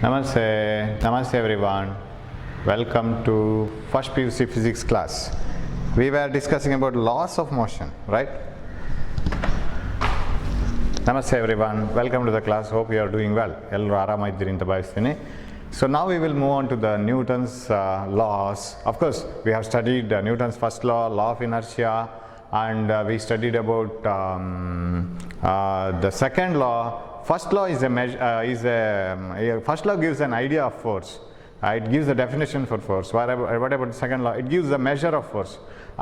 Namaste everyone. Welcome to first PUC physics class. We were discussing about laws of motion, right? Namaste everyone. Welcome to the class. Hope you are doing well. Ellaru ಆರಾಮಾಗಿದ್ದೀರಿ ಅಂತ ಭಾವಿಸ್ತೀನಿ. So now we will move on to the Newton's laws. Of course, we have studied Newton's first law of inertia, and we studied about the second law. First law is first law gives an idea of force. It gives a definition for force. What about the second law? It gives a measure of force,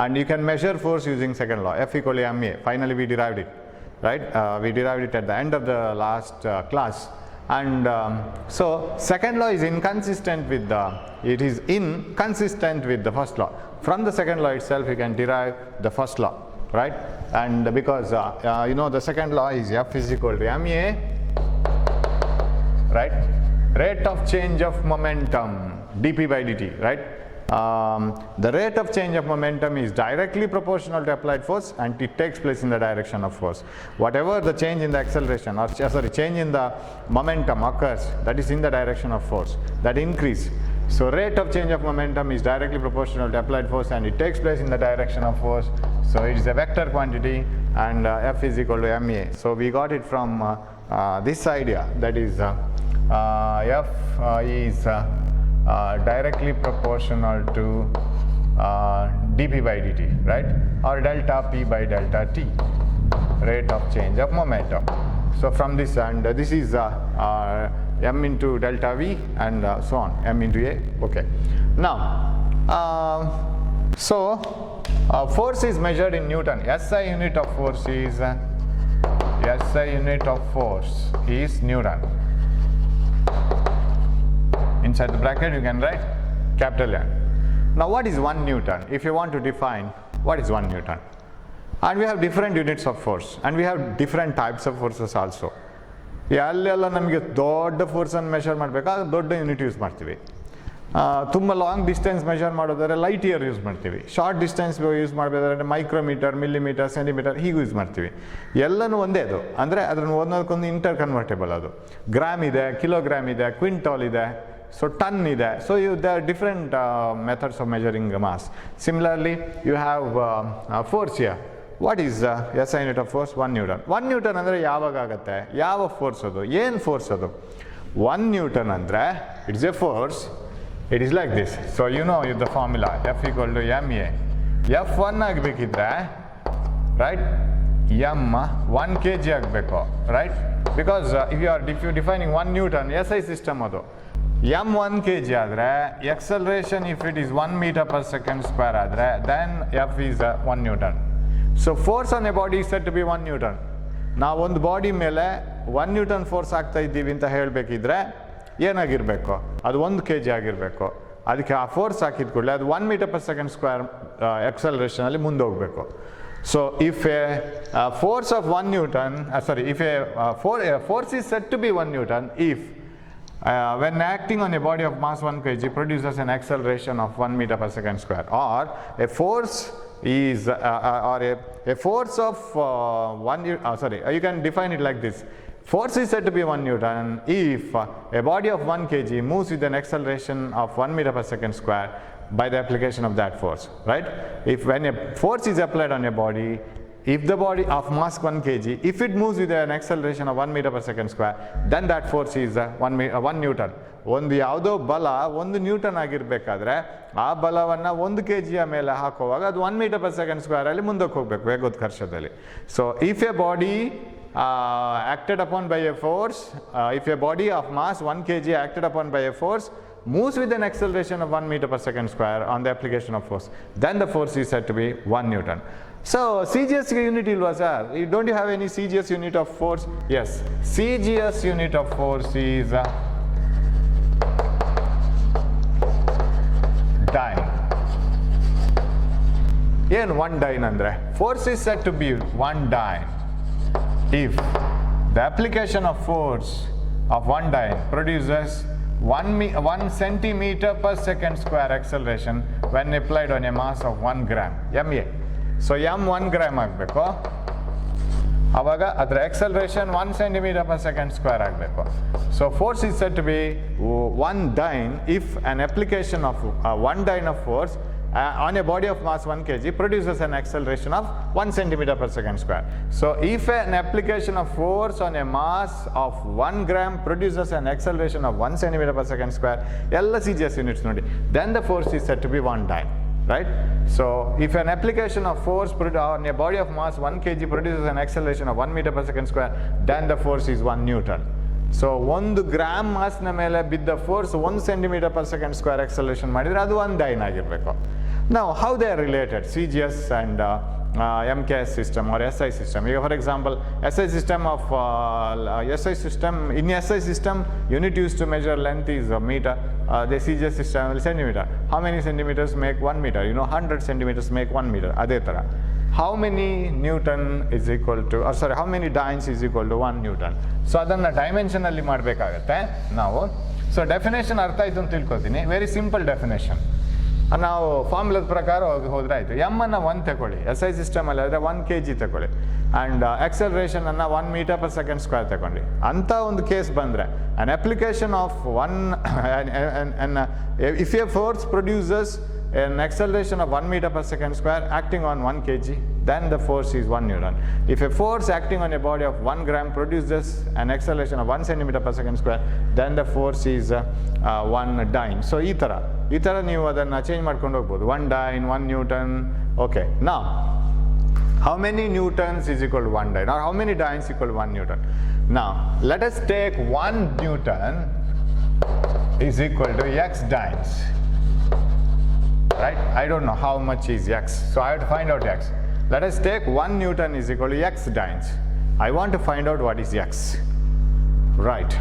and you can measure force using second law. F equal to ma. Finally, we derived it, right? We derived it at the end of the last class, and so second law is inconsistent with the first law. From the second law itself, you can derive the first law, right? And because the second law is F is equal to ma, right? Rate of change of momentum dp by dt, right? The rate of change of momentum is directly proportional to applied force, and it takes place in the direction of force. Whatever the change in the acceleration or change in the momentum occurs, that is in the direction of force, that increase. So rate of change of momentum is directly proportional to applied force, and it takes place in the direction of force. So it is a vector quantity, and F is equal to ma. So we got it from this idea, that is F is directly proportional to dp by dt, right? Or delta p by delta t, rate of change of momentum. So from this, and this is m into delta v, and so on, m into a. Okay. Now, force is measured in Newton. SI unit of force is Newton. Inside the bracket, you can write capital N. Now, what is 1 Newton? If you want to define what is 1 Newton, and we have different units of force, and we have different types of forces also. ಅಲ್ಲೆಲ್ಲ ನಮಗೆ ದೊಡ್ಡ ಫೋರ್ಸನ್ನು measure ಮಾಡಬೇಕಾದ್ರೆ ದೊಡ್ಡ unit use ಮಾಡ್ತೀವಿ. ತುಂಬ long distance measure ಮಾಡೋದಾದ್ರೆ light year use ಮಾಡ್ತೀವಿ. Short distance use ಮಾಡಬೇಕಾದ್ರೆ ಮೈಕ್ರೋಮೀಟರ್, ಮಿಲಿಮೀಟರ್, ಸೆಂಟಿಮೀಟರ್ ಹೀಗೆ ಯೂಸ್ ಮಾಡ್ತೀವಿ. ಎಲ್ಲನೂ ಒಂದೇ ಅದು, ಅಂದರೆ ಅದನ್ನು ಒಂದಕ್ಕೊಂದು ಇಂಟರ್ ಕನ್ವರ್ಟೇಬಲ್. ಅದು ಗ್ರಾಮ್ ಇದೆ, ಕಿಲೋಗ್ರಾಮ್ ಇದೆ, ಕ್ವಿಂಟಾಲ್ ಇದೆ, so ton ಇದೆ. So there are different methods of measuring mass. Similarly, you have force here. What is SI unit of force? 1 Newton. 1 Newton ಅಂದರೆ ಯಾವಾಗ ಆಗುತ್ತೆ? ಯಾವ ಫೋರ್ಸ್ ಅದು? ಏನು ಫೋರ್ಸ್ ಅದು? 1 Newton ಅಂದರೆ it's a force. It is like this. So the formula F equal to ma. F1 ಆಗಬೇಕಿದ್ರೆ, right, m 1 kg ಆಗಬೇಕು, right? Because if you defining 1 Newton SI system ಅದು. m 1 kg ಆದರೆ acceleration if it is 1 meter per second square ಆದರೆ then F is 1 Newton. So force on a body is said to be 1 Newton. ನಾವು ಒಂದು body ಮೇಲೆ 1 Newton force ಆಗ್ತಾ ಇದ್ದೀವಿ ಅಂತ ಹೇಳಬೇಕಿದ್ರೆ ಏನಾಗಿರಬೇಕು? ಅದು 1 kg ಆಗಿರಬೇಕು. ಅದಕ್ಕೆ ಆ ಫೋರ್ಸ್ ಹಾಕಿದ ಕೂಡಲೇ ಅದು 1 meter per second square acceleration ಮುಂದೆ ಹೋಗಬೇಕು. So if a force of 1 Newton, if a force is said to be 1 Newton if when acting on a body of mass 1 kg produces an acceleration of 1 meter per second square, or a force is a force of you can define it like this. Force is said to be 1 Newton if a body of 1 kg moves with an acceleration of 1 meter per second square by the application of that force, right? When a force is applied on a body, if the body of mass 1 kg, if it moves with an acceleration of 1 meter per second square, then that force is 1 Newton. ಒಂದು ಯಾವುದೋ ಬಲ 1 Newton ಆಗಿರಬೇಕಾದ್ರೆ ಆ ಬಲವನ್ನು 1 kg ಮೇಲೆ ಹಾಕುವಾಗ ಅದು 1 meter per second square ಅಲ್ಲಿ ಮುಂದಕ್ಕೆ ಹೋಗಬೇಕು ವೇಗೋತ್ಕರ್ಷದಲ್ಲಿ. So if a body acted upon by a force, if a body of mass 1 kg acted upon by a force moves with an acceleration of 1 meter per second square on the application of force, then the force is said to be 1 Newton. So CGS unit ilva sir? Don't you have any CGS unit of force? Yes, CGS unit of force is dyne. ಏನು 1 dyne ಅಂದರೆ? Force is said to be 1 dyne if the application of force of 1 dyne produces 1 centimeter per second square acceleration when applied on a mass of 1 gram, ma. So m 1 gram ಆಗಬೇಕು, ಆವಾಗ ಅದರ acceleration 1 centimeter per second square ಆಗಬೇಕು. So force is said to be one dyne if an application of one dyne of force on a body of mass 1 kg produces an acceleration of 1 centimeter per second square. So if an application of force on a mass of 1 gram produces an acceleration of 1 centimeter per second square, all CGS units nodi, then the force is said to be one dyne, right? So if an application of force on a body of mass 1 kg produces an acceleration of 1 meter per second square, then the force is 1 Newton. So 1 gram ಮಾಸ್ನ ಮೇಲೆ ಬಿದ್ದ force 1 centimetre per second square acceleration ಮಾಡಿದರೆ ಅದು 1 dyne ಆಗಿರಬೇಕು. ನಾವು how they are related C G S and MKS system or SI system. For example, SI system in SI system unit used to measure length is a meter, the CGS system is centimeter. How many centimeters make 1 meter? 100 centimeters make 1 meter. ಅದೇ ಥರ how many Newton is equal to, how many dynes is equal to 1 Newton. So ಅದನ್ನು dimensionally ಮಾಡಬೇಕಾಗತ್ತೆ ನಾವು. So definition ಅರ್ಥ ಆಯಿತು ಅಂತ ತಿಳ್ಕೊತೀನಿ. Very simple definition. ನಾವು ಫಾರ್ಮುಲಾದ ಪ್ರಕಾರ ಹೋದ್ರೆ ಆಯಿತು. ಎಮ್ ಅನ್ನು 1 ತಗೊಳ್ಳಿ, SI ಸಿಸ್ಟಮಲ್ಲಿ ಆದರೆ 1 kg ತಗೊಳ್ಳಿ, and ಎಕ್ಸಲರೇಷನನ್ನು 1 meter per second square ತಗೊಂಡು ಅಂಥ ಒಂದು ಕೇಸ್ ಬಂದರೆ an application of if a force produces an acceleration of 1 meter per second square acting on 1 kg, then the force is 1 Newton. If a force acting on a body of 1 gram produces an acceleration of 1 centimeter per second square, then the force is 1 dyne. So ಈ ಥರ ನೀವು ಅದನ್ನು change ಮಾಡ್ಕೊಂಡು ಹೋಗ್ಬೋದು. 1 dyne, 1 Newton. Okay, now how many Newtons is equal to 1 dyne, or how many dynes equal to 1 Newton? Now let us take 1 Newton is equal to x dynes. Right? I don't know how much is x, so I have to find out x. Let us take 1 Newton is equal to x dynes. I want to find out what is x. Right.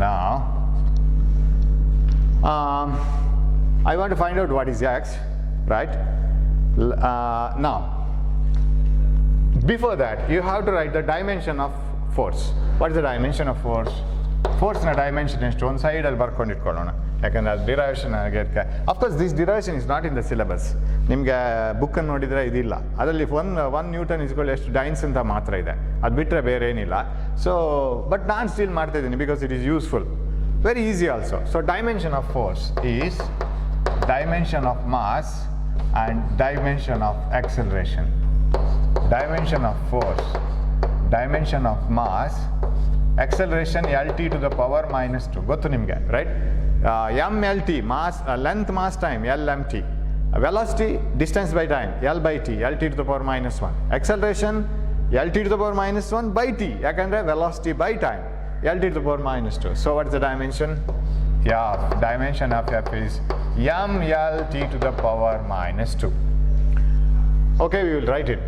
Now, I want to find out what is x. Right? Now, before that, you have to write the dimension of force. What is the dimension of force? ಫೋರ್ಸ್ನ dimension ಎಷ್ಟು ಒಂದು ಸೈಡಲ್ಲಿ ಬರ್ಕೊಂಡು ಇಟ್ಕೊಳ್ಳೋಣ, ಯಾಕಂದರೆ ಅದು derivation ಆಗಿರ್ಕೆ. Of course this derivation is not in the syllabus. ನಿಮಗೆ ಬುಕ್ಕನ್ನು ನೋಡಿದರೆ ಇದಿಲ್ಲ, ಅದರಲ್ಲಿ 1 Newton ಇಸ್ಕೊಳ್ಳಿ ಎಷ್ಟು ಡೈನ್ಸ್ ಅಂತ ಮಾತ್ರ ಇದೆ, ಅದು ಬಿಟ್ಟರೆ ಬೇರೆ ಏನಿಲ್ಲ. ಸೊ ಬಟ್ ನಾನು ಸ್ಟಿಲ್ ಮಾಡ್ತಾಯಿದ್ದೀನಿ because it is useful, very easy also. So dimension of force is dimension of mass and dimension of acceleration. Dimension of force, dimension of mass, acceleration LT to the power minus 2 ಗೊತ್ತು ನಿಮಗೆ, right? MLT mass, length mass time LMT, velocity distance by time L/T, LT to the power minus 1, acceleration LT to the power minus 1 by T, ಯಾಕಂದರೆ velocity by time LT to the power minus 2. So what is the dimension? Yeah, dimension of F is MLT to the power minus 2. Okay, we will write it.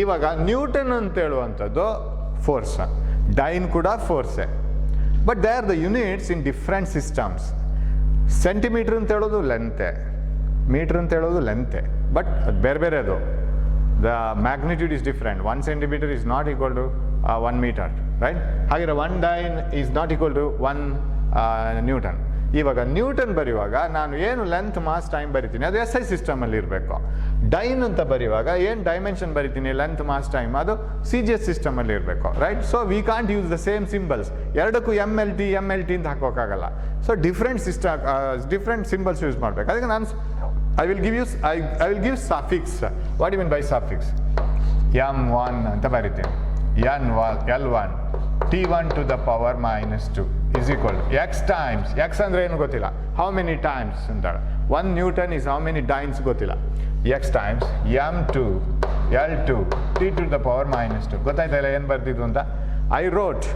ಇವಾಗ Newton ಅಂತ ಹೇಳುವಂಥದ್ದು force, dyne ಕೂಡ ಫೋರ್ಸೆ, but they are the units in different systems. Centimetre ಅಂತ ಹೇಳೋದು ಲೆಂತೆ, metre ಅಂತ ಹೇಳೋದು ಲೆಂತೆ, but ಅದು ಬೇರೆ ಬೇರೆ. ಅದು the magnitude is different. 1 centimeter is not equal to 1 meter, right? ಹಾಗೆ 1 dyne is not equal to 1 Newton. ಇವಾಗ ನ್ಯೂಟನ್ ಬರೆಯುವಾಗ ನಾನು ಏನು ಲೆಂತ್ ಮಾಸ್ ಟೈಮ್ ಬರಿತೀನಿ ಅದು SI ಸಿಸ್ಟಮಲ್ಲಿ ಇರಬೇಕು. ಡೈನ್ ಅಂತ ಬರೆಯುವಾಗ ಏನು ಡೈಮೆನ್ಷನ್ ಬರಿತೀನಿ ಲೆಂತ್ ಮಾಸ್ ಟೈಮ್ ಅದು CGS ಸಿಸ್ಟಮಲ್ಲಿ ಇರಬೇಕು, right? So we can't use the same symbols. ಎರಡಕ್ಕೂ MLT ಅಂತ ಹಾಕೋಕ್ಕಾಗಲ್ಲ. ಸೊ ಡಿಫ್ರೆಂಟ್ ಸಿಂಬಲ್ಸ್ ಯೂಸ್ ಮಾಡಬೇಕು. ಅದಕ್ಕೆ ನಾನು I will give suffix. What do you mean by suffix? M1 ಅಂತ ಬರಿತೀನಿ, L1 T1 to the power minus 2 is equal to x times, x ಅಂದರೆ ಏನು ಗೊತ್ತಿಲ್ಲ, how many times ಅಂತಾಳೆ. 1 Newton is how many dynes ಗೊತ್ತಿಲ್ಲ, x times M2 L2 T to the power minus 2. ಗೊತ್ತಾಯ್ತಲ್ಲ ಏನು ಬರ್ತಿದ್ದು ಅಂತ? I wrote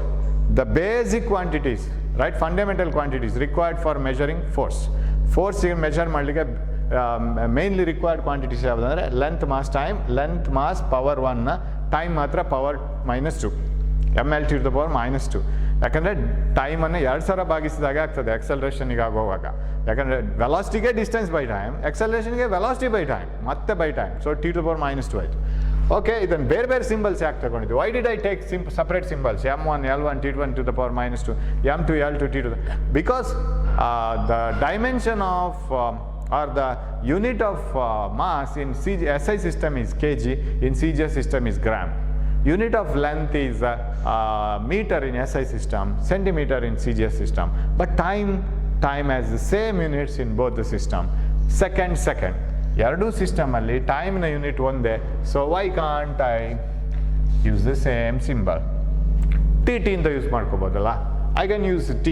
the basic quantities, right? Fundamental quantities required for measuring force. Force measure ಮಾಡಲಿಕ್ಕೆ mainly required quantities ಯಾವುದಂದರೆ length mass time, length mass power 1ನ, time ಮಾತ್ರ power minus 2, MLT to the power minus 2. ಯಾಕಂದರೆ ಟೈಮನ್ನು 2000 ಭಾಗಿಸಿದಾಗ ಆಗ್ತದೆ ಎಕ್ಸಲರೇಷನ್ಗೆ ಆಗೋವಾಗ. ಯಾಕಂದರೆ ವೆಲಾಸಿಟಿಗೆ ಡಿಸ್ಟೆನ್ಸ್ ಬೈ ಟೈಮ್, ಎಕ್ಸಲರೇಷನ್ಗೆ ವೆಲಾಸಿಟಿ ಬೈ ಟೈಮ್, ಮತ್ತೆ by time. So T to the power minus 2 ಆಯಿತು. ಓಕೆ, ಇದನ್ನು ಬೇರೆ ಬೇರೆ ಸಿಂಬಲ್ಸ್ ಯಾಕೆ ತಗೊಂಡಿದ್ದು? Why did I take separate symbols M1 L1 T1 to the power minus 2, M2 L2 T to the, because the dimension of or the unit of mass in SI system is kg, in CGS system is gram. Unit of length is meter in SI system, centimeter in CGS system. But time has the same units in both the system. Second. Eradu system alli time na unit onde. So why can't I use the same symbol? TT ಇಂದ use ಮಾಡ್ಕೋಬೋದಲ್ಲ. I can use T.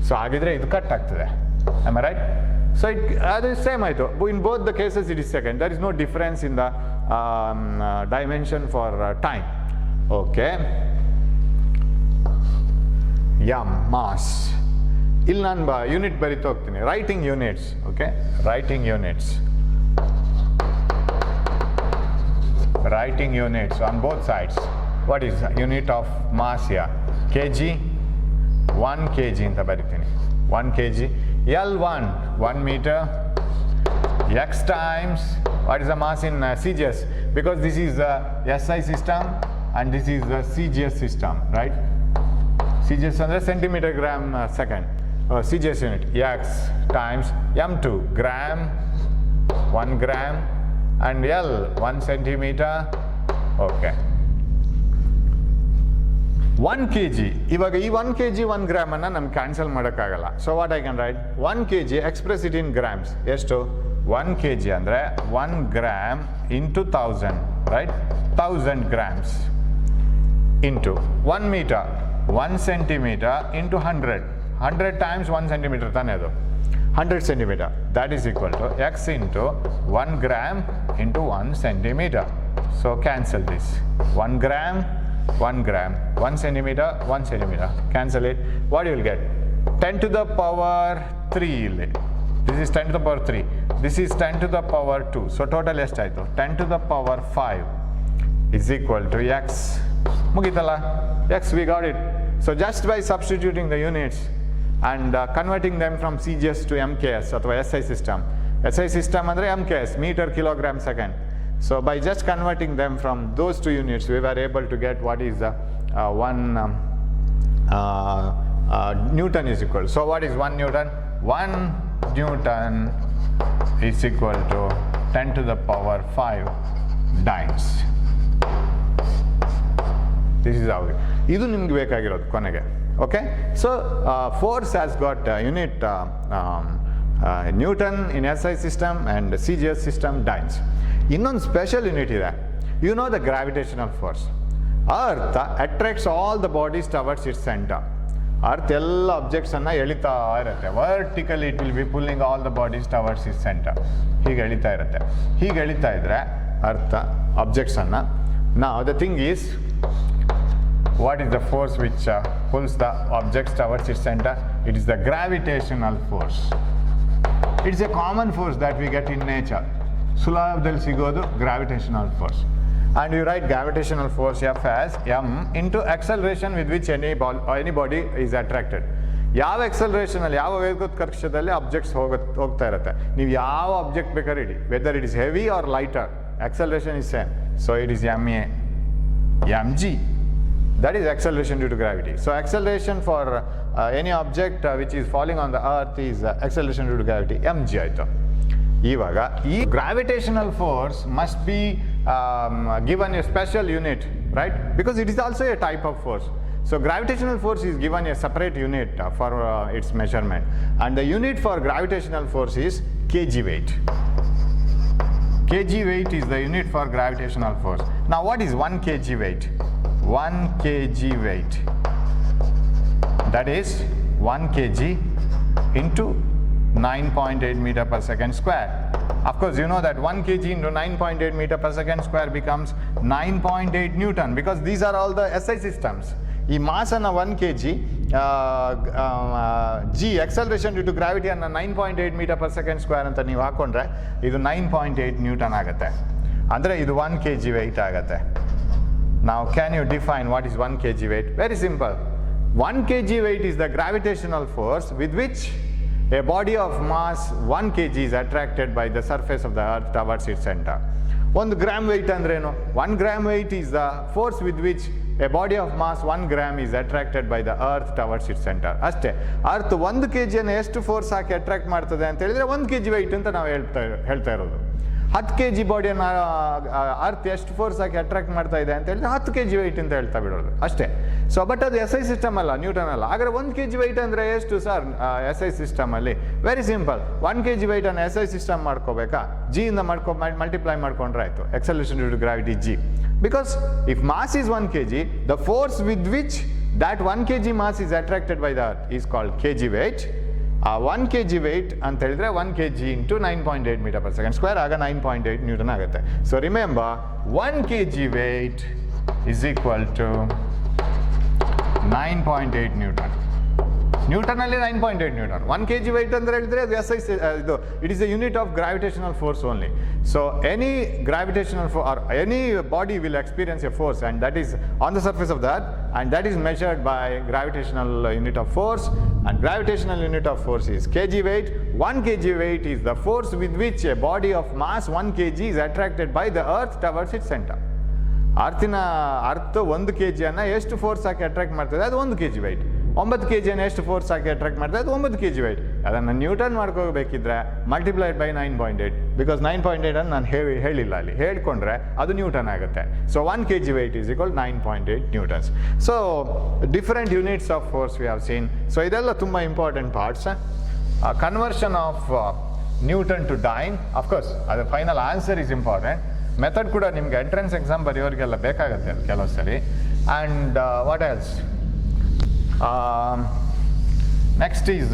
So ಹಾಗಿದ್ರೆ ಇದು cut ಆಗ್ತದೆ. Am I right? So ಅದು same ಆಯಿತು. In both the cases it is second. There is no difference in the dimension for time. Okay. Mass. ಇಲ್ಲಿ ನಾನು unit ಬರಿತಾ ಹೋಗ್ತೀನಿ. Writing units. Okay. Writing units on both sides. What is the unit of mass here? Kg. 1 kg ಅಂತ ಬರಿತೀನಿ. 1 kg. L1 1 meter. X times what is the mass in CGS? Because this is the SI system and this is the CGS system, right? CGS under centimeter gram second. CGS unit. X times M2 gram 1 gram and L 1 centimeter. Okay. 1 kg. ಇವಾಗ ಈ 1 kg 1 gram ಅನ್ನ ನಮ್ಗೆ cancel ಮಾಡೋಕ್ಕಾಗಲ್ಲ. So what I can write 1 kg express it in grams. ಎಷ್ಟು 1 kg ಅಂದರೆ 1 gram into 1000, right? 1000 grams into 1 meter 1 centimeter into 100 times 1 centimeter ತಾನೇ ಅದು 100 centimeter. That is equal to x into 1 gram into 1 centimeter. So cancel this. 1 gram, 1 gram, 1 centimeter, 1 centimeter. Cancel it. What you will get? 10 to the power 3. This is 10 to the power 3. This is 10 to the power 2. So total ಎಷ್ಟಾಯಿತು 10 to the power 5 is equal to x. ಮುಗಿತಲ್ಲ? X, we got it. So just by substituting the units and converting them from CGS to MKS ಅಥವಾ SI system. SI system ಅಂದರೆ MKS, meter kilogram second. So by just converting them from those two units, we were able to get what is the Newton is equal. So what is 1 Newton? 1 Newton is equal to 10 to the power 5 dynes. This is how ಇದು ನಿಮ್ಗೆ ಬೇಕಾಗಿರೋದು ಕೊನೆಗೆ. Okay, so force has got unit Newton in SI system and CGS system dynes. ಇನ್ನೊಂದು special unit ಇದೆ. You know the gravitational force. Earth attracts all the bodies towards its center. Earth ಎಲ್ಲ objects ಅನ್ನ ಎಳಿತಾ ಇರುತ್ತೆ. Vertically it will be pulling all the bodies towards it's centre. ಹೀಗೆ ಎಳಿತಾ ಇರುತ್ತೆ. ಹೀಗೆ ಎಳಿತಾ ಇದ್ರೆ ಅರ್ಥ ಆಬ್ಜೆಕ್ಟ್ಸ್ ಅನ್ನ. Now the thing is, what is the force which pulls the objects towards its center? It is the gravitational force. It is a common force that we get in nature. ಸುಲಭದಲ್ಲಿ ಸಿಗೋದು gravitational force. And you write gravitational force F as m into acceleration with which any body is attracted. ಯಾವ acceleration ಅಲ್ಲಿ ಯಾವ ವೇಗೋತ್ಕರ್ಷದಲ್ಲಿ objects ಹೋಗ್ತಾ ಇರುತ್ತೆ. ನೀವು ಯಾವ object ಬೇಕಾದ್ರೆ ಇಡಿ, whether it is heavy or lighter, acceleration is same. So it is ma mg. That is acceleration due to gravity. So acceleration for any object which is falling on the earth is acceleration due to gravity, mg ಆಯಿತು. ಇವಾಗ ಈ gravitational force must be given a special unit, right? Because it is also a type of force. So gravitational force is given a separate unit for its measurement. And the unit for gravitational force is kg weight. Kg weight is the unit for gravitational force. Now what is 1 kg weight? 1 kg weight, that is 1 kg into 9.8 meter per second square. Of course you know that 1 kg into 9.8 meter per second square becomes 9.8 Newton, because these are all the SI systems. ಈ mass ಅನ್ನ 1 kg g acceleration due to gravity ಅನ್ನ 9.8 meter per second square ಅಂತ ನೀವು ಹಾಕೊಂಡ್ರೆ ಇದು 9.8 Newton ಆಗುತ್ತೆ. ಅಂದರೆ ಇದು 1 kg weight ಆಗುತ್ತೆ. Now can you define what is 1 kg weight? Very simple. 1 kg weight is the gravitational force with which a body of mass 1 kg is attracted by the surface of the earth towards its center. 1 gram weight ಅಂದ್ರೇನು? 1 gram weight is the force with which a body of mass 1 gram is attracted by the earth towards its center. ಅಷ್ಟೇ. Earth 1 kg ಅನ್ನು ಎಷ್ಟು force ಹಾಕಿ attract ಮಾಡ್ತದೆ ಅಂತ ಹೇಳಿದ್ರೆ 1 kg weight ಅಂತ ನಾವು ಹೇಳ್ತಾ ಇರೋದು. 10 kg ಬಾಡಿಯನ್ನು ಅರ್ತ್ ಎಷ್ಟು ಫೋರ್ಸ್ ಹಾಕಿ ಅಟ್ರಾಕ್ಟ್ ಮಾಡ್ತಾ ಇದೆ ಅಂತ ಹೇಳಿದ್ರೆ 10 kg ವೆಯ್ಟ್ ಅಂತ ಹೇಳ್ತಾ ಬಿಡೋದು ಅಷ್ಟೇ. ಸೊ ಬಟ್ ಅದು SI ಸಿಸ್ಟಮ್ ಅಲ್ಲ, ನ್ಯೂಟನ್ ಅಲ್ಲ. ಹಾಗಾದ್ರೆ 1 kg ವೆಯ್ಟ್ ಅಂದರೆ ಎಷ್ಟು ಸರ್ SI ಸಿಸ್ಟಮಲ್ಲಿ? ವೆರಿ ಸಿಂಪಲ್, 1 kg ವೆಯ್ಟನ್ನು SI ಸಿಸ್ಟಮ್ ಮಾಡ್ಕೋಬೇಕಾ? G ಇಂದ ಮಲ್ಟಿಪ್ಲೈ ಮಾಡ್ಕೊಂಡ್ರೆ ಆಯಿತು, acceleration due to gravity G. Because if mass is 1 kg, the force with which that 1 kg mass is attracted by the earth is called kg weight. 1 kg weight ಅಂತ ಹೇಳಿದ್ರೆ 1 kg into 9.8 meter per second square ಆಗ 9.8 Newton ಆಗುತ್ತೆ. So remember 1 kg weight is equal to 9.8 Newton. ನ್ಯೂಟನಲ್ಲಿ 9.8 Newton. 1 kg weight ಅಂದ್ರೆ ಹೇಳಿದ್ರೆ ಅದು SI ಇದು it is a unit of gravitational force only. So any gravitational or any body will experience a force and that is on the surface of that and that is measured by gravitational unit of force, and gravitational unit of force is kg weight. 1 kg weight is the force with which a body of mass 1 kg is attracted by the earth towards its center. Earth 1 kg ಅನ್ನ ಎಷ್ಟು force ಹಾಕಿ attract ಮಾಡ್ತದೆ? ಅದು 1 kg weight. 9 kg ಅನ್ನು ಎಷ್ಟು force ಹಾಕಿ attract ಮಾಡ್ತದೆ? ಅದು 9 kg weight. ಅದನ್ನು Newton ಮಾಡ್ಕೋಬೇಕಿದ್ರೆ ಮಲ್ಟಿಪ್ಲೈಡ್ ಬೈ 9.8, ಬಿಕಾಸ್ 9.8 ಅನ್ನು ನಾನು ಹೇಳಿಲ್ಲ ಅಲ್ಲಿ, ಹೇಳ್ಕೊಂಡ್ರೆ ಅದು ನ್ಯೂಟನ್ ಆಗುತ್ತೆ. So 1 kg weight is equal 9.8 Newtons. So different units of force we have seen. So ಇದೆಲ್ಲ ತುಂಬ important parts. Conversion of Newton to dyne, of course ಅದು final answer is important. Method ಕೂಡ ನಿಮ್ಗೆ ಎಂಟ್ರೆನ್ಸ್ ಎಕ್ಸಾಮ್ ಬರೆಯೋರಿಗೆಲ್ಲ ಬೇಕಾಗುತ್ತೆ ಅದು ಕೆಲವು ಸರಿ. And what else? Next is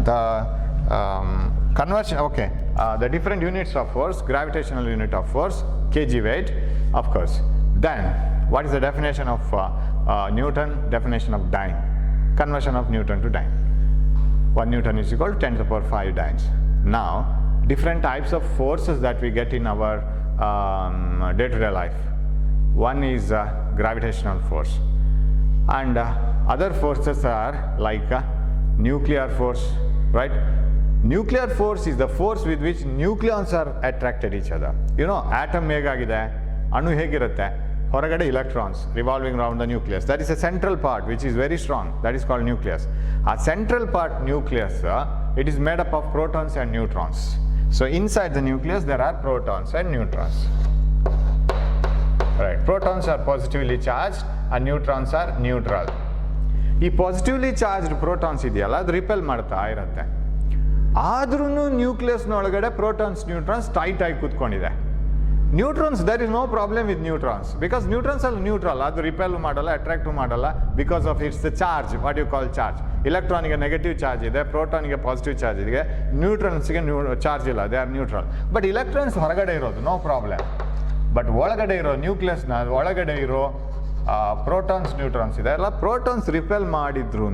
the conversion. Okay, the different units of force: gravitational unit of force, kg weight, of course. Then what is the definition of Newton? Definition of dyne. Conversion of Newton to dyne. 1 Newton is equal to 10 to the power 5 dynes. Now, different types of forces that we get in our day-to-day life. One is gravitational force, and other forces are like nuclear force, right? Nuclear force is the force with which nucleons are attracted each other. You know, atom ಹೇಗಾಗಿದೆ, ಅಣು ಹೇಗಿರುತ್ತೆ, ಹೊರಗಡೆ electrons revolving around the nucleus. That is a central part which is very strong. That is called nucleus. A central part nucleus, it is made up of protons and neutrons. So inside the nucleus there are protons and neutrons. Right, protons are positively charged and neutrons are neutral. ಈ positively charged protons ಇದೆಯಲ್ಲ, ಅದು repel ಮಾಡ್ತಾ ಇರುತ್ತೆ. ಆದ್ರೂ ನ್ಯೂಕ್ಲಿಯಸ್ನೊಳಗಡೆ protons neutrons tight ಆಗಿ ಕೂತ್ಕೊಂಡಿದೆ. Neutrons, there is no problem with neutrons, because neutrons ಅಲ್ಲಿ neutral, ಅದು ರಿಪೆಲ್ ಮಾಡಲ್ಲ, ಅಟ್ರಾಕ್ಟ್ ಮಾಡಲ್ಲ, because of its the charge, what you call charge. ಇಲೆಕ್ಟ್ರಾನಿಗೆ ನೆಗೆಟಿವ್ ಚಾರ್ಜ್ ಇದೆ, ಪ್ರೋಟಾನ್ಗೆ ಪಾಸಿಟಿವ್ ಚಾರ್ಜ್ ಇದೆ, ನ್ಯೂಟ್ರಾನ್ಸ್ಗೆ ಚಾರ್ಜ್ ಇಲ್ಲ, they are neutral. But electrons ಹೊರಗಡೆ ಇರೋದು ನೋ ಪ್ರಾಬ್ಲಮ್. ಬಟ್ ಒಳಗಡೆ ಇರೋ ನ್ಯೂಕ್ಲಿಯಸ್ನ ಒಳಗಡೆ ಇರೋ ಪ್ರೋಟಾನ್ಸ್ ನ್ಯೂಟ್ರಾನ್ಸ್ ಇದೆ ಅಲ್ಲ, ಪ್ರೋಟಾನ್ಸ್ ರಿಪೆಲ್ ಮಾಡಿದ್ರು,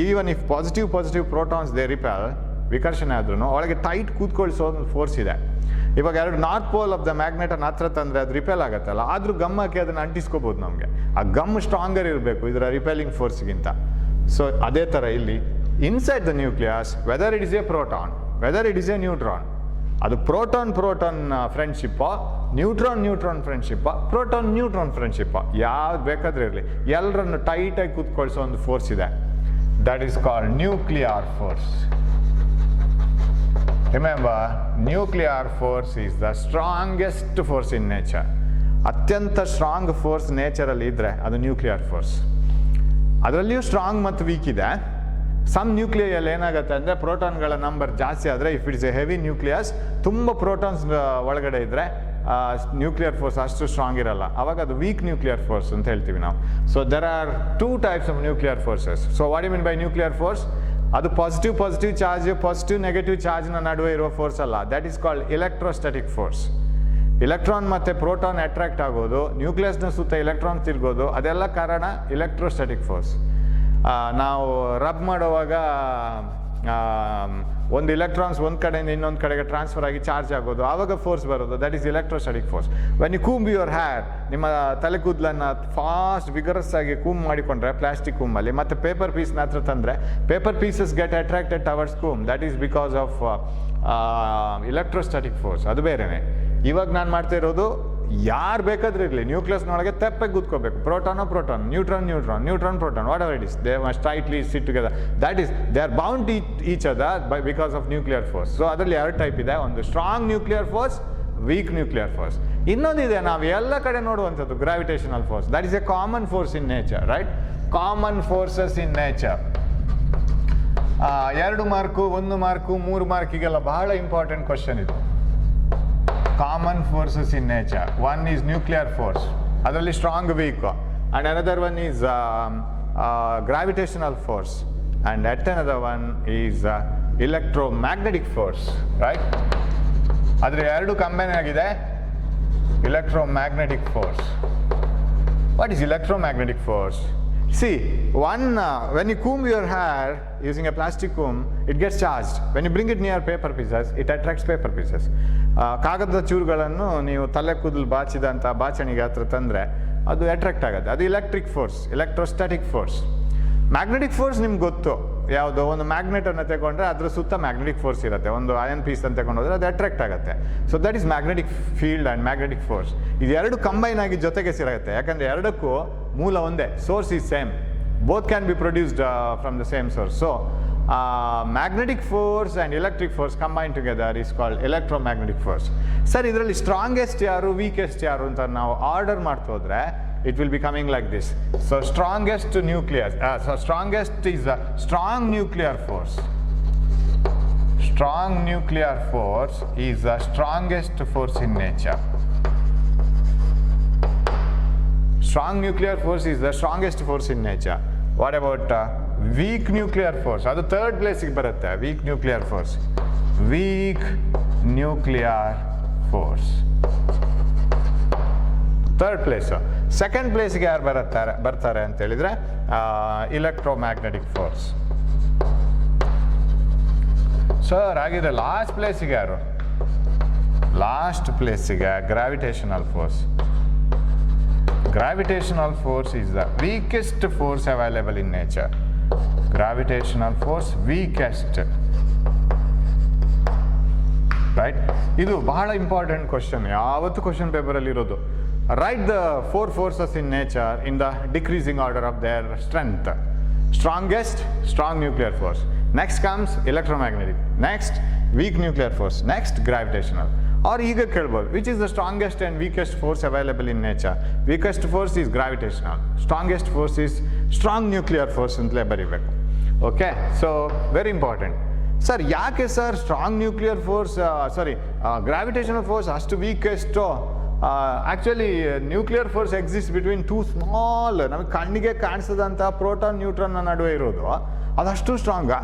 even if positive protons they repel, ವಿಕರ್ಷಣೆ ಆದ್ರೂ ಒಳಗೆ ಟೈಟ್ ಕೂತ್ಕೊಳಿಸೋ ಒಂದು ಫೋರ್ಸ್ ಇದೆ. ಇವಾಗ ಎರಡು ನಾರ್ತ್ ಪೋಲ್ ಆಫ್ ದ ಮ್ಯಾಗ್ನೆಟನ್ನು ಹತ್ರ ತಂದರೆ ಅದು ರಿಪೆಲ್ ಆಗುತ್ತಲ್ಲ, ಆದರೂ ಗಮ್ಮಕ್ಕೆ ಅದನ್ನು ಅಂಟಿಸ್ಕೋಬೋದು ನಮಗೆ. ಆ ಗಮ್ ಸ್ಟ್ರಾಂಗರ್ ಇರಬೇಕು ಇದರ ರಿಪೆಲಿಂಗ್ ಫೋರ್ಸ್ಗಿಂತ. ಸೊ ಅದೇ ಥರ ಇಲ್ಲಿ inside the nucleus, weather it is A proton, weather it is A neutron, ಅದು ಪ್ರೋಟಾನ್ ಫ್ರೆಂಡ್ಶಿಪ್ಪ, ನ್ಯೂಟ್ರಾನ್ ಫ್ರೆಂಡ್ಶಿಪ್ಪ, ನ್ಯೂಟ್ರಾನ್ ಫ್ರೆಂಡ್ಶಿಪ್ಪ, ಯಾವ್ದು ಬೇಕಾದ್ರೆ ಇರಲಿ, ಎಲ್ಲರನ್ನು ಟೈಟಾಗಿ ಕೂತ್ಕೊಳಿಸೋ ಒಂದು ಫೋರ್ಸ್ ಇದೆ. That is called nuclear force. Remember, nuclear force is the strongest force in nature. ಅತ್ಯಂತ strong force ನೇಚರಲ್ಲಿ ಇದ್ದರೆ ಅದು ನ್ಯೂಕ್ಲಿಯರ್ ಫೋರ್ಸ್. ಅದರಲ್ಲಿಯೂ ಸ್ಟ್ರಾಂಗ್ ಮತ್ತು ವೀಕ್ ಇದೆ. ಸಮ್ ನ್ಯೂಕ್ಲಿಯಲ್ಲಿ ಏನಾಗುತ್ತೆ ಅಂದರೆ ಪ್ರೋಟಾನ್ಗಳ ನಂಬರ್ ಜಾಸ್ತಿ ಆದರೆ, if it's A heavy nucleus, ತುಂಬ ಪ್ರೋಟಾನ್ಸ್ ಒಳಗಡೆ ಇದ್ದರೆ ನ್ಯೂಕ್ಲಿಯರ್ ಫೋರ್ಸ್ ಅಷ್ಟು ಸ್ಟ್ರಾಂಗ್ ಇರಲ್ಲ, ಅವಾಗ ಅದು ವೀಕ್ ನ್ಯೂಕ್ಲಿಯರ್ ಫೋರ್ಸ್ ಅಂತ ಹೇಳ್ತೀವಿ ನಾವು. So there are 2 types of nuclear forces. So what you mean by nuclear force? ಅದು ಪಾಸಿಟಿವ್ ಚಾರ್ಜ್, ನೆಗೆಟಿವ್ ಚಾರ್ಜ್ನ ನಡುವೆ ಇರುವ ಫೋರ್ಸ್ ಅಲ್ಲ, that is called electrostatic force. Electron ಮತ್ತು ಪ್ರೋಟಾನ್ ಅಟ್ರಾಕ್ಟ್ ಆಗೋದು, ನ್ಯೂಕ್ಲಿಯಸ್ನ ಸುತ್ತ ಎಲೆಕ್ಟ್ರಾನ್ ತಿರುಗೋದು, ಅದೆಲ್ಲ ಕಾರಣ ಎಲೆಕ್ಟ್ರೋಸ್ಟಾಟಿಕ್ ಫೋರ್ಸ್. ನಾವು ರಬ್ ಮಾಡುವಾಗ ಒಂದು ಇಲೆಕ್ಟ್ರಾನ್ಸ್ ಒಂದು ಕಡೆಯಿಂದ ಇನ್ನೊಂದು ಕಡೆಗೆ ಟ್ರಾನ್ಸ್ಫರ್ ಆಗಿ ಚಾರ್ಜ್ ಆಗೋದು, ಆವಾಗ ಫೋರ್ಸ್ ಬರೋದು, that is electrostatic force. When you comb your hair, ನಿಮ್ಮ ತಲೆ ಕೂದಲನ್ನು ಫಾಸ್ಟ್ ವಿಗರಸ್ ಆಗಿ ಕೂಂಬ್ ಮಾಡಿಕೊಂಡ್ರೆ ಪ್ಲಾಸ್ಟಿಕ್ ಕೂಂಬಲ್ಲಿ, ಮತ್ತು ಪೇಪರ್ ಪೀಸ್ನ ಹತ್ರ ತಂದರೆ paper pieces get attracted towards comb, that is because of electrostatic force. ಅದು ಬೇರೆನೆ. ಇವಾಗ ನಾನು ಮಾಡ್ತಾ ಇರೋದು ಯಾರು ಬೇಕಾದ್ರೂ ಇರಲಿ ನ್ಯೂಕ್ಲಿಯಸ್ನೊಳಗೆ ತೆಪ್ಪಗೆ ಕೂತ್ಕೋಬೇಕು. Proton, neutron, proton, whatever it is, they must tightly sit together. That is they are bound to each other by because of nuclear force. So ಅದರಲ್ಲಿ 2 ಟೈಪ್ ಇದೆ, ಒಂದು strong nuclear force, weak nuclear force. ಇನ್ನೊಂದಿದೆ ನಾವು ಎಲ್ಲ ಕಡೆ ನೋಡುವಂಥದ್ದು gravitational force. That is a common force in nature, right? Common forces in nature. 2 mark, 1 mark, 3 ಮಾರ್ಕಿಗೆಲ್ಲ ಬಹಳ ಇಂಪಾರ್ಟೆಂಟ್ ಕ್ವಶನ್ ಇದು. Common forces in nature. One is nuclear force, ಅದರಲ್ಲಿ strong, weak, and another one is gravitational force, and yet another one is electromagnetic force, right? ಆದರೆ 2 combine ಆಗಿದೆ, electromagnetic force. What is electromagnetic force? See, when you comb your hair using a plastic comb, it gets charged. When you bring it near paper pieces, it attracts paper pieces. ಕಾಗದದ ಚೂರುಗಳನ್ನು ನೀವು ತಲೆ ಕೂದಲು ಬಾಚಿದಂಥ ಬಾಚಣಿಗೆ ಹತ್ರ ತಂದರೆ ಅದು attract ಆಗುತ್ತೆ. ಅದು electric force, electrostatic force. Magnetic force ನಿಮ್ಗೆ ಗೊತ್ತು, ಯಾವುದೋ ಒಂದು ಮ್ಯಾಗ್ನೆಟನ್ನು ತಗೊಂಡ್ರೆ ಅದ್ರ ಸುತ್ತ ಮ್ಯಾಗ್ನೆಟಿಕ್ ಫೋರ್ಸ್ ಇರುತ್ತೆ. ಒಂದು ಅಯನ್ ಪೀಸ್ ಅಂತ ತಗೊಂಡೋದ್ರೆ ಅದು ಅಟ್ರಾಕ್ಟ್ ಆಗುತ್ತೆ. So that is magnetic field and magnetic force. ಇದು 2 ಕಂಬೈನ್ ಆಗಿ ಜೊತೆಗೆ ಸಿಗುತ್ತೆ, ಯಾಕಂದರೆ 2ಕ್ಕೂ ಮೂಲ ಒಂದೇ, source is same, both can be produced from the same source. So magnetic force and electric force combine together is called electromagnetic force. Sir, ಇದರಲ್ಲಿ strongest ಯಾರು, weakest ಯಾರು ಅಂತ ನಾವು ಆರ್ಡರ್ ಮಾಡ್ತಾ ಹೋದ್ರೆ it will be coming like this. So strongest nucleus, strongest is a strong nuclear force. Strong nuclear force is the strongest force in nature. Strong nuclear force is the strongest force in nature. What about weak nuclear force? ಅದು 3rd place ಗೆ ಬರುತ್ತೆ. weak nuclear force. weak nuclear force. 3rd place. 2nd ಪ್ಲೇಸ್ಗೆ ಯಾರು ಬರ್ತಾರೆ ಅಂತ ಹೇಳಿದ್ರೆ ಇಲೆಕ್ಟ್ರೋಮ್ಯಾಗ್ನೆಟಿಕ್ force. Sir, ಹಾಗಿದ್ರೆ last ಪ್ಲೇಸಿಗೆ ಯಾರು? ಲಾಸ್ಟ್ ಪ್ಲೇಸಿಗೆ gravitational force. Gravitational force is the weakest force available in nature. Gravitational force weakest, right? ಇದು ಬಹಳ ಇಂಪಾರ್ಟೆಂಟ್ ಕ್ವಶನ್, ಯಾವತ್ತು ಕ್ವಶನ್ ಪೇಪರಲ್ಲಿ ಇರೋದು. Write the 4 forces in nature in the decreasing order of their strength. Strongest, strong nuclear force. Next comes electromagnetic. Next, weak nuclear force. Next, gravitational. Or ಈಗ ಕೇಳ್ಬೋದು, which is the strongest and weakest force available in nature? Weakest force is gravitational. Strongest force is strong nuclear force ಅಂತಲೇ ಬರೀಬೇಕು. Okay, so very important. Sir, ಯಾಕೆ sir strong nuclear force, gravitational force ಅಷ್ಟು weakest? Actually nuclear force exist between 2 small, ನಮಗೆ ಕಣ್ಣಿಗೆ ಕಾಣಿಸದಂಥ proton, neutron ನಡುವೆ ಇರೋದು, ಅದಷ್ಟು ಸ್ಟ್ರಾಂಗಾ?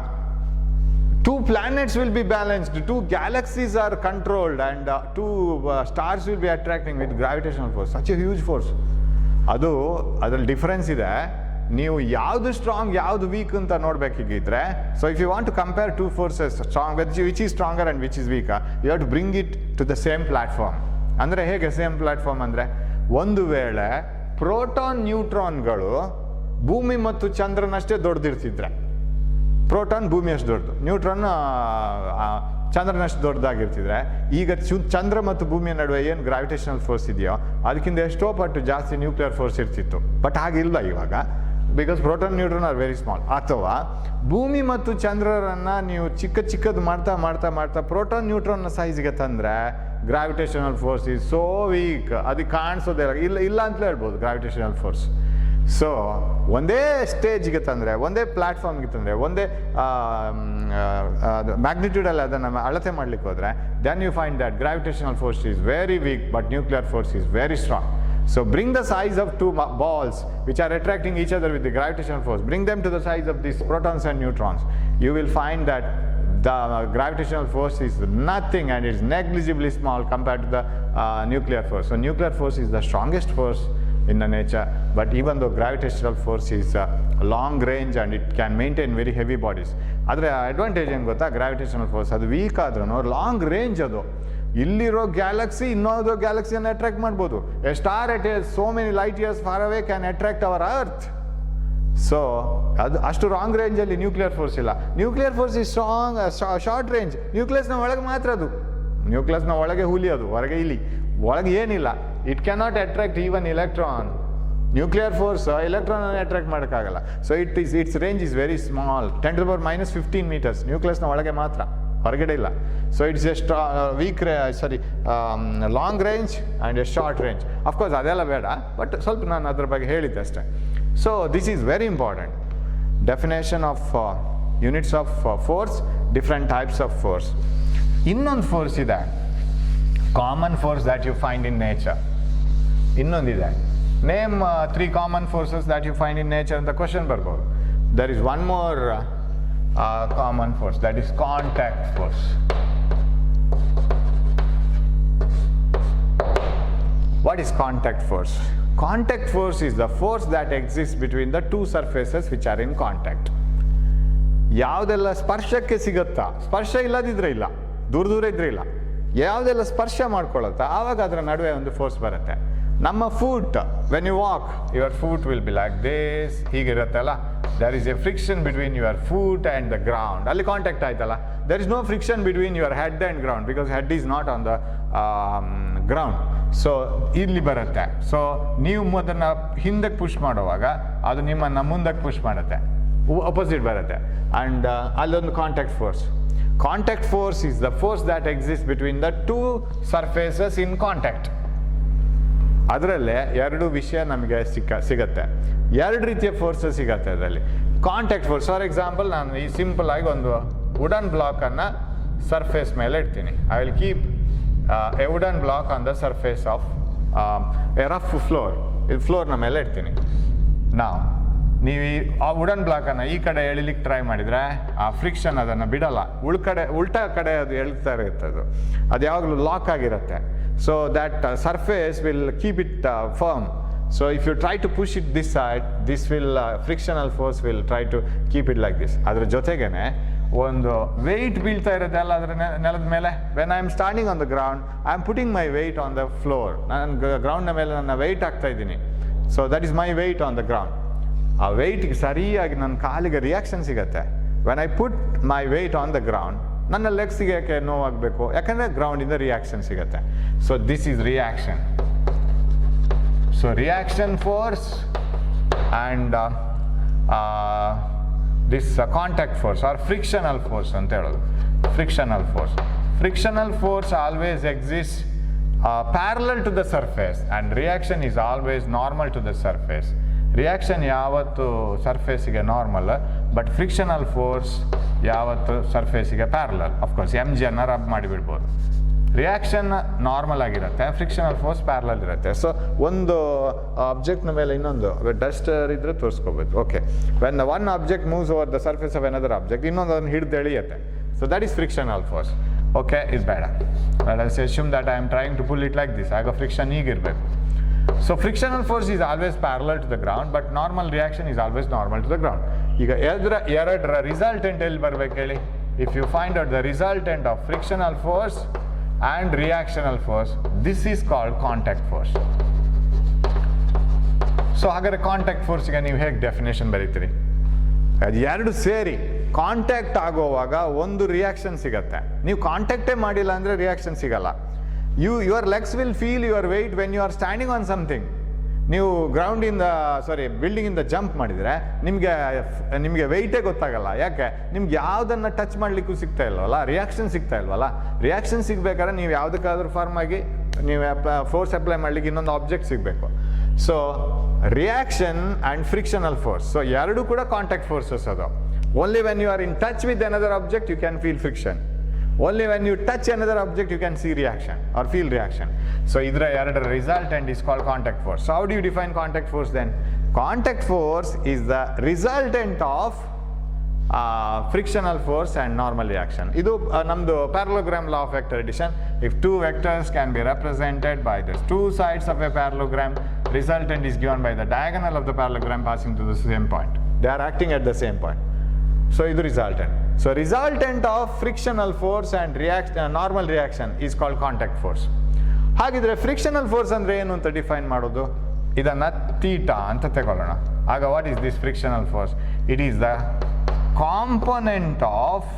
2 planets will be balanced, 2 galaxies are controlled, and 2 stars will be attracting with gravitational force. Such a huge force. ಅದು ಅದ್ರಲ್ಲಿ difference ಇದೆ. ನೀವು ಯಾವುದು ಸ್ಟ್ರಾಂಗ್, ಯಾವುದು ವೀಕ್ ಅಂತ ನೋಡ್ಬೇಕಿದ್ರೆ, so if you want to compare 2 forces, strong which is stronger and which is weak, you have to bring it to the same platform. ಅಂದರೆ ಹೇಗೆ ಸೇಮ್ ಪ್ಲಾಟ್ಫಾರ್ಮ್ ಅಂದರೆ, ಒಂದು ವೇಳೆ ಪ್ರೋಟಾನ್, ನ್ಯೂಟ್ರಾನ್ಗಳು ಭೂಮಿ ಮತ್ತು ಚಂದ್ರನಷ್ಟೇ ದೊಡ್ಡದಿರ್ತಿದ್ರೆ, ಪ್ರೋಟಾನ್ ಭೂಮಿಯಷ್ಟು ದೊಡ್ಡದು, ನ್ಯೂಟ್ರಾನ್ ಚಂದ್ರನಷ್ಟು ದೊಡ್ಡದಾಗಿರ್ತಿದ್ರೆ, ಈಗ ಚಂದ್ರ ಮತ್ತು ಭೂಮಿಯ ನಡುವೆ ಏನು ಗ್ರಾವಿಟೇಷನಲ್ ಫೋರ್ಸ್ ಇದೆಯೋ ಅದಕ್ಕಿಂತ ಎಷ್ಟೋ ಪಟ್ಟು ಜಾಸ್ತಿ ನ್ಯೂಕ್ಲಿಯರ್ ಫೋರ್ಸ್ ಇರ್ತಿತ್ತು. ಬಟ್ ಹಾಗಿಲ್ಲ ಇವಾಗ, because proton, neutron are very small. ಅಥವಾ ಭೂಮಿ ಮತ್ತು ಚಂದ್ರರನ್ನು ನೀವು ಚಿಕ್ಕದು ಮಾಡ್ತಾ ಪ್ರೋಟಾನ್, ನ್ಯೂಟ್ರಾನ್ನ ಸೈಜ್ಗೆ ತಂದರೆ gravitational force is so weak, ಅದಕ್ಕೆ ಕಾಣಿಸೋದೇ ಇಲ್ಲ ಅಂತಲೇ ಹೇಳ್ಬೋದು ಗ್ರಾವಿಟೇಷನಲ್ ಫೋರ್ಸ್. ಸೊ ಒಂದೇ ಸ್ಟೇಜ್ಗೆ ತಂದರೆ, ಒಂದೇ ಪ್ಲ್ಯಾಟ್ಫಾರ್ಮ್ಗೆ ತಂದರೆ, ಒಂದೇ ಮ್ಯಾಗ್ನಿಟ್ಯೂಡಲ್ಲಿ ಅದನ್ನು ಅಳತೆ ಮಾಡಲಿಕ್ಕೆ ಹೋದರೆ, then you find that gravitational force is very weak but nuclear force is very strong. So bring the size of 2 balls which are attracting each other with the gravitational force, bring them to the size of these protons and neutrons. You will find that the gravitational force is nothing and it's negligibly small compared to the nuclear force. So nuclear force is the strongest force in the nature, but even though gravitational force is long range and it can maintain very heavy bodies, adre advantage ಏನು ಗೊತ್ತಾ, gravitational force ಅದು weak ಆದ್ರೂ long range, ಅದು ಇಲ್ಲಿರೋ galaxy ಇನ್ನೊಂದು ಗ್ಯಾಲಕ್ಸಿಯನ್ನು attract ಮಾಡ್ಬೋದು. A star at a so many light years far away can attract our earth. So ಅದು ಅಷ್ಟು ರಾಂಗ್ ರೇಂಜಲ್ಲಿ ನ್ಯೂಕ್ಲಿಯರ್ ಫೋರ್ಸ್ ಇಲ್ಲ. Nuclear force is strong, short range. ನ್ಯೂಕ್ಲಿಯಸ್ನ ಒಳಗೆ ಮಾತ್ರ ಅದು, ನ್ಯೂಕ್ಲಿಯಸ್ನ ಒಳಗೆ ಹುಲಿ, ಅದು ಹೊರಗೆ ಇಲಿ, ಒಳಗೆ ಏನಿಲ್ಲ. It cannot attract even electron. Nuclear force electron attract ಮಾಡೋಕ್ಕಾಗಲ್ಲ. So its range is very small, 10⁻⁻15 meters. ನ್ಯೂಕ್ಲಿಯಸ್ನ ಒಳಗೆ ಮಾತ್ರ, ಹೊರಗಡೆ ಇಲ್ಲ. So it's a long range and a short range. Of course ಅದೆಲ್ಲ ಬೇಡ, ಬಟ್ ಸ್ವಲ್ಪ ನಾನು ಅದ್ರ ಬಗ್ಗೆ ಹೇಳಿದ್ದೆ ಅಷ್ಟೇ. So this is very important. Definition of units of force, different types of force. ಇನ್ನೊಂದು ಫೋರ್ಸ್ ಇದೆ, common force that you find in nature. ಇನ್ನೊಂದಿದೆ, name 3 common forces that you find in nature ಅಂತ ಕ್ವಶನ್ ಬರ್ಬೋದು. There is one more common force, that is contact force. What is contact force? Contact force is the force that exists between the two surfaces which are in contact. ಯಾವುದೆಲ್ಲ ಸ್ಪರ್ಶಕ್ಕೆ ಸಿಗುತ್ತಾ, ಸ್ಪರ್ಶ ಇಲ್ಲದಿದ್ರೆ ಇಲ್ಲ, ದೂರ ದೂರ ಇದ್ರೆ ಇಲ್ಲ, ಯಾವುದೆಲ್ಲ ಸ್ಪರ್ಶ ಮಾಡ್ಕೊಳ್ಳುತ್ತಾ ಆವಾಗ ಅದರ ನಡುವೆ ಒಂದು ಫೋರ್ಸ್ ಬರುತ್ತೆ. ನಮ್ಮ foot, when you walk, your foot will be like this, ಹೀಗಿರುತ್ತಲ್ಲ. there is a friction between your foot and the ground. ಅಲ್ಲಿ ಕಾಂಟ್ಯಾಕ್ಟ್ ಆಯ್ತಲ್ಲ. there is no friction between your head and ground because head is not on the ground. So ಇಲ್ಲಿ ಬರುತ್ತೆ. So ನೀವು ಅದನ್ನು ಹಿಂದಕ್ಕೆ push ಮಾಡುವಾಗ ಅದು ನಿಮ್ಮನ್ನು ಮುಂದಕ್ಕೆ ಪುಷ್ ಮಾಡುತ್ತೆ, ಅಪೋಸಿಟ್ ಬರುತ್ತೆ. ಆ್ಯಂಡ್ ಅಲ್ಲೊಂದು contact force. Contact force is the force that exist between the two surfaces in contact. ಅದರಲ್ಲೇ 2 ವಿಷಯ ನಮಗೆ ಸಿಗತ್ತೆ. 2 ರೀತಿಯ ಫೋರ್ಸಸ್ ಸಿಗತ್ತೆ ಅದರಲ್ಲಿ. ಕಾಂಟ್ಯಾಕ್ಟ್ ಫೋರ್ಸ್, ಫಾರ್ ಎಕ್ಸಾಂಪಲ್, ನಾನು ಈ ಸಿಂಪಲ್ ಆಗಿ ಒಂದು ವುಡನ್ ಬ್ಲಾಕನ್ನು ಸರ್ಫೇಸ್ ಮೇಲೆ ಇಡ್ತೀನಿ. I will keep a wooden block on the surface of a rough floor. ಇದು ಫ್ಲೋರ್ನ ಮೇಲೆ ಇಡ್ತೀನಿ. ನೀವು ಆ ವುಡನ್ ಬ್ಲಾಕನ್ನು ಈ ಕಡೆ ಎಳಿಲಿಕ್ಕೆ ಟ್ರೈ ಮಾಡಿದರೆ ಆ ಫ್ರಿಕ್ಷನ್ ಅದನ್ನು ಬಿಡಲ್ಲ, ಉಲ್ಟಾ ಕಡೆ ಅದು ಎಳ್ತಾ ಇರುತ್ತೆ. ಅದು ಯಾವಾಗಲೂ ಲಾಕ್ ಆಗಿರುತ್ತೆ. So that surface will keep it firm. So if you try to push it this side, this will frictional force will try to keep it like this. ಅದರ ಜೊತೆಗೇನೆ ಒಂದು ವೆಯ್ಟ್ ಬೀಳ್ತಾ ಇರುತ್ತೆ ಅಲ್ಲ ಅದರ ನೆಲದ ಮೇಲೆ. when I am standing on the ground, I am putting my weight on the floor. ನಾನು ಗ್ರೌಂಡ್ನ ಮೇಲೆ ನನ್ನ ವೆಯ್ಟ್ ಹಾಕ್ತಾ ಇದ್ದೀನಿ. So that is my weight on the ground. ಆ ವೆಯ್ಟ್ಗೆ ಸರಿಯಾಗಿ ನನ್ನ ಕಾಲಿಗೆ ರಿಯಾಕ್ಷನ್ ಸಿಗುತ್ತೆ. when I put my weight on the ground, ನನ್ನ ಲೆಗ್ಸಿಗೆ ಯಾಕೆ ನೋವಾಗಬೇಕು, ಯಾಕಂದರೆ ಗ್ರೌಂಡಿಂದ ರಿಯಾಕ್ಷನ್ ಸಿಗುತ್ತೆ. So this is reaction. So reaction force and this contact force or frictional force ಅಂತ ಹೇಳೋದು. Frictional force always exist parallel to the surface and reaction is always normal to the surface. Reaction ಯಾವತ್ತು ಸರ್ಫೇಸಿಗೆ normal, but frictional force ಯಾವತ್ತು ಸರ್ಫೇಸಿಗೆ parallel. Of course mgಯನ್ನು rub ಮಾಡಿಬಿಡ್ಬೋದು. Reaction normal ಆಗಿರುತ್ತೆ, frictional force parallel ಇರುತ್ತೆ. ಸೊ ಒಂದು ಆಬ್ಜೆಕ್ಟ್ನ ಮೇಲೆ ಇನ್ನೊಂದು ಡಸ್ಟರ್ ಇದ್ರೆ ತೋರಿಸ್ಕೋಬೇಕು. Okay, when one object moves over the surface of another object, ಇನ್ನೊಂದು ಅದನ್ನು ಹಿಡಿದು ಎಳೆಯುತ್ತೆ. So that is frictional force. Okay, ಇದು ಬೇಡ. Assume that I am trying to pull it like this, ಆಗ ಫ್ರಿಕ್ಷನ್ ಹೀಗಿರಬೇಕು. So frictional force is always parallel to the ground, but normal reaction is always normal to the ground. ಈಗ ಎರಡರ resultant ಎಲ್ಲಿ ಬರ್ಬೇಕು ಹೇಳಿ? If you find out the resultant of frictional force and reactional force, this is called contact force. So ಹಾಗಾದ್ರೆ contact ಫೋರ್ಸ್ಗೆ ನೀವು ಹೇಗೆ definition ಬರೀತೀರಿ? ಅದು ಎರಡು ಸೇರಿ ಕಾಂಟ್ಯಾಕ್ಟ್ ಆಗೋವಾಗ ಒಂದು ರಿಯಾಕ್ಷನ್ ಸಿಗತ್ತೆ. ನೀವು ಕಾಂಟ್ಯಾಕ್ಟೇ ಮಾಡಿಲ್ಲ ಅಂದರೆ ರಿಯಾಕ್ಷನ್ ಸಿಗಲ್ಲ. your legs will feel your weight when you are standing on something. ನೀವು ಬಿಲ್ಡಿಂಗಿಂದ ಜಂಪ್ ಮಾಡಿದರೆ ನಿಮಗೆ ವೆಯ್ಟೇ ಗೊತ್ತಾಗಲ್ಲ. ಯಾಕೆ? ನಿಮ್ಗೆ ಯಾವುದನ್ನು ಟಚ್ ಮಾಡಲಿಕ್ಕೂ ಸಿಗ್ತಾ ಇಲ್ವಲ್ಲ, ರಿಯಾಕ್ಷನ್ ಸಿಗ್ತಾ ಇಲ್ವಲ್ಲ. ರಿಯಾಕ್ಷನ್ ಸಿಗಬೇಕಾದ್ರೆ ನೀವು ಯಾವುದಕ್ಕಾದ್ರೂ ಫಾರ್ಮ್ ಆಗಿ ನೀವು ಫೋರ್ಸ್ ಅಪ್ಲೈ ಮಾಡಲಿಕ್ಕೆ ಇನ್ನೊಂದು ಆಬ್ಜೆಕ್ಟ್ ಸಿಗಬೇಕು. So reaction and frictional force, so ಎರಡೂ ಕೂಡ ಕಾಂಟ್ಯಾಕ್ಟ್ ಫೋರ್ಸಸ್ ಅದು. Only when you are in touch with another object you can feel friction. Only when you touch another object you can see reaction or feel reaction. So idra erada resultant is called contact force. So how do you define contact force then? Contact force is the resultant of frictional force and normal reaction. Idu namdu parallelogram law of vector addition. If two vectors can be represented by the two sides of a parallelogram, resultant is given by the diagonal of the parallelogram passing to the same point. They are acting at the same point. So idu resultant. So resultant of frictional force and normal reaction is called contact force. ಹಾಗಿದ್ರೆ frictional force ಅಂದ್ರೆ ಏನು ಅಂತ define ಮಾಡೋದು? ಇದನ್ನ theta ಅಂತ ತಗೊಳ್ಳೋಣ. ಆಗ what is this frictional force? It is the component of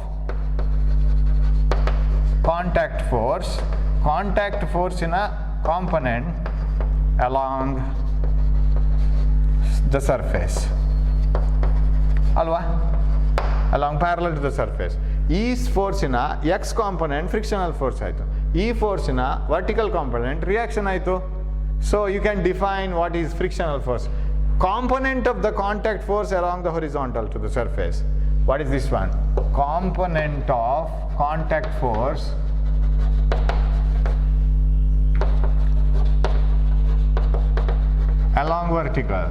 contact force. Contact ಫೋರ್ಸಿನ component along the surface alwa, along parallel to the surface. ಈ ಫೋರ್ಸಿನ ಎಕ್ಸ್ ಕಾಂಪೊನೆಂಟ್ ಫ್ರಿಕ್ಷನಲ್ ಫೋರ್ಸ್ ಆಯಿತು, ಈ ಫೋರ್ಸಿನ ವರ್ಟಿಕಲ್ ಕಾಂಪೊನೆಂಟ್ ರಿಯಾಕ್ಷನ್ ಆಯಿತು. So you can define what is frictional force. Component of the contact force along the horizontal to the surface. What is this one? Component of contact force along vertical.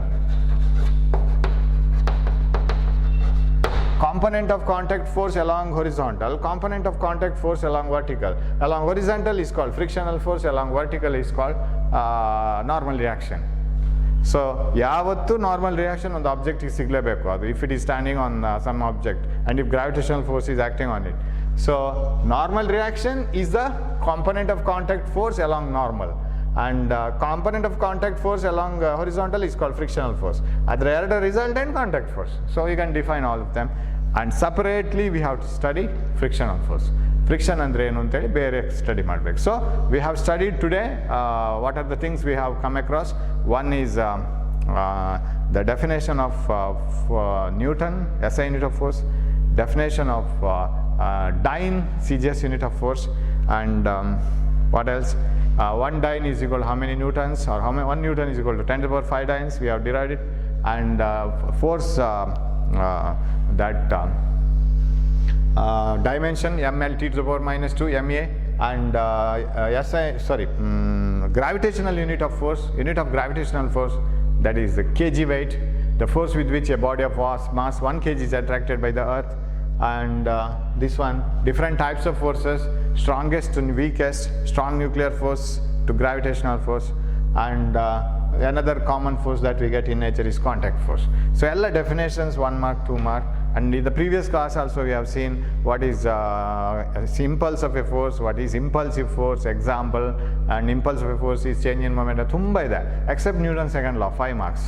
Component of contact force along horizontal, component of contact force along vertical. Along horizontal is called frictional force, along vertical is called normal reaction. So ಯಾವತ್ತು normal reaction ಒಂದು ಆಬ್ಜೆಕ್ಟಿಗೆ ಸಿಗಲೇಬೇಕು, ಅದು if it is standing on some object and if gravitational force is acting on it. So normal reaction is the component of contact force along normal, and component of contact force along horizontal is called frictional force. ಅದರ ಎರಡು resultant contact force. So you can define all of them, and separately we have to study frictional force. Friction ಅಂದ್ರೆ ಏನು ಅಂತೇಳಿ ಬೇರೆ study ಮಾಡಬೇಕು. So we have studied today what are the things we have come across. One is the definition of Newton, SI unit of force, definition of dyne, CGS unit of force, and what else? 1 dyne is equal to how many newtons, or 1 newton is equal to 10 to the power 5 dynes, we have derived it, and force that dimension mLT to the power minus 2 MA, and gravitational unit of force, unit of gravitational force, that is the kg weight, the force with which a body of mass 1 kg is attracted by the earth. And this one, different types of forces, strongest to weakest, strong nuclear force to gravitational force, and another common force that we get in nature is contact force. So all definitions 1 mark, 2 mark. And in the previous class also we have seen what is impulse of a force, what is impulsive force, example, and impulse of a force is change in momentum. Thumba ide, except Newton's second law, 5 marks.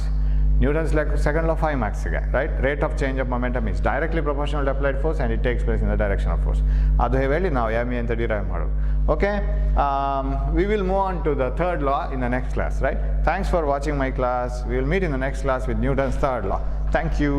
Newton's second law 5 marks ige, right? Rate of change of momentum is directly proportional to applied force, and it takes place in the direction of force. Adu heli ನಾವು ME ಅಂತ derive ಮಾಡೋದು. Okay, we will move on to the third law in the next class, right? Thanks for watching my class. We will meet in the next class with Newton's third law. Thank you.